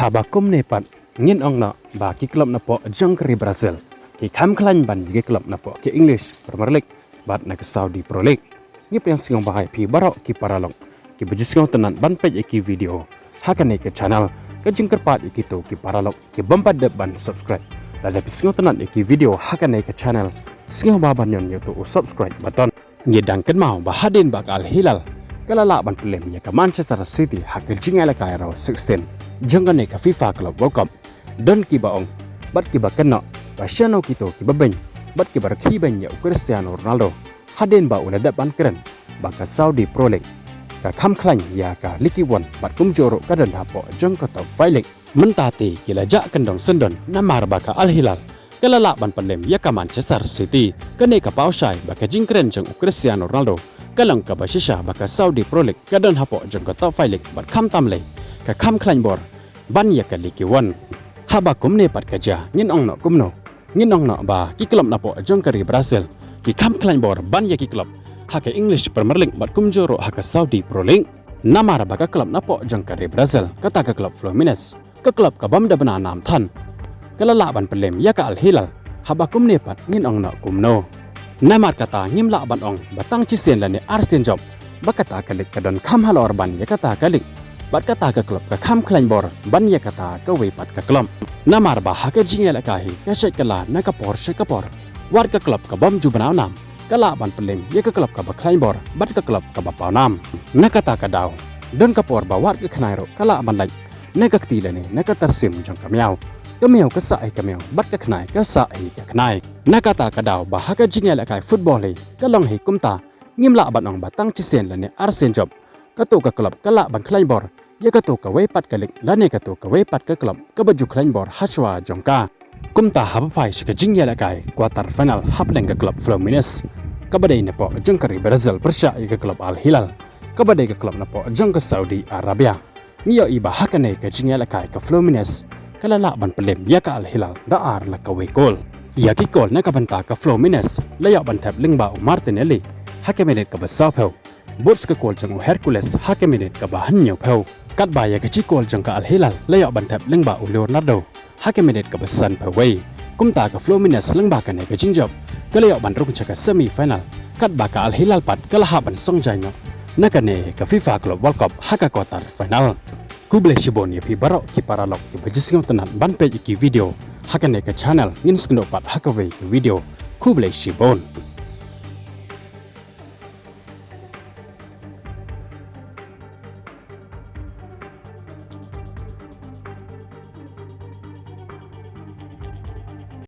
Haba Kumne pat ngin ong na ba ki klub na po jang kari Brazil ki Khlain ban ki klub na po ki English Premier League bat na ki Saudi Pro League ngip yang singong bahai pi barok ki paralong ki bajisngong tenan ban page ki video hakane ke channel ke jingker pat ki to ki paralong ki bampat de ban subscribe lada pisngong tenan ki video hakane ke channel singong baban yon to subscribe button ngidang ken mau bahadin bak Al Hilal kalala ban pelem ya ke Manchester City hakil jingala ka Euro 16 jangane ka FIFA Club World Cup dan ki baong bat ki bakena ba shano kito ki babeng bat ki bar ki benya Cristiano Ronaldo haden ba una dapan keren ba ka Saudi Pro League ka Khlain ya ka Liki One bat kumjoro ka dan hapo jang ka top filing mentati kila ja kendong sendon namar ba ka Al Hilal kalala ban pelem ya ka Manchester City kane ka paushai ba ka jingkren jang Cristiano Ronaldo kalang ka ba shisha ba ka Saudi Pro League ka dan hapo jang ka top filing bat kham tamle ka Khlain bor ban ya ka Liki One Haba Kumne pat kaja ngin ong no kumno ngin ong no ba ki klub na po jong kari Brazil ki Khlain bor ban ya ki klub ha ka English Premier League bat kumjoro ha ka Saudi Pro League namar ba ka klub na po jong kari Brazil kata ka klub Fluminense ka klub ka bam da bana nam than kalala ban pelem ya ka Al Hilal Haba Kumne pat ngin ong no kumno namar kata ngim la ban ong batang chisen la ne Arsen job ba kata ka lik ka don kham halor ban ya kata ka lik bat kata ka klub ka Khlain bor ban ya kata ka we pat ka klub namar ba ha ka jingel ka hi ka shet kala na ka Porsche ka por war ka klub ka bam ju banaw nam kala ban pelem ya ka klub ka ba Khlain bor bat ka klub ka ba paw nam na kata ka daw don ka por ba war ka khnairo kala ban laj na ka tile ne na ka tarsim jong ka miaw ka sa ai ka miaw bat ka khnai ka sa ai ka khnai na kata ka daw ba ha ka jingel ka football hi ka long hi kumta ngimla ban ong batang chisen la ne Arsen job ka to ka klub kala ban Khlain bor ya ka to ka we pat ka lik lane ka to ka we pat ka klub ka baju Khlain bor hachwa jongka kumta haba phai shika jingyala kai quarter final hapdeng ka klub Fluminense ka badai na po jangkari Brazil persya ka klub Al Hilal ka badai ka klub na po jangka Saudi Arabia ngiyo iba hakane ka jingyala kai ka Fluminense kala la ban pelem ya ka Al Hilal da ar la ka we gol ya ki gol na ka banta ka Fluminense la ya ban tap lingba Martinelli hakemenet ka basaw phaw Bots ka kol jang Hercules hakemenet ka ba hanyo phaw kat ba ya ka chikol jang ka Al Hilal la ya ban tap lingba Leonardo hakemenet ka basan phawai kumta ka Fluminense lingba ka ne ka jingjob kala ya ban rung cha ka semi final kat ba ka Al Hilal pat kala ha ban song jay no na ka ne ka FIFA Club World Cup haka quarter final kuble shibon ya pi barok ki paralok ki bajisngong tenan ban page ki video haka ne ka channel ngin skno pat haka we ki video kuble shibon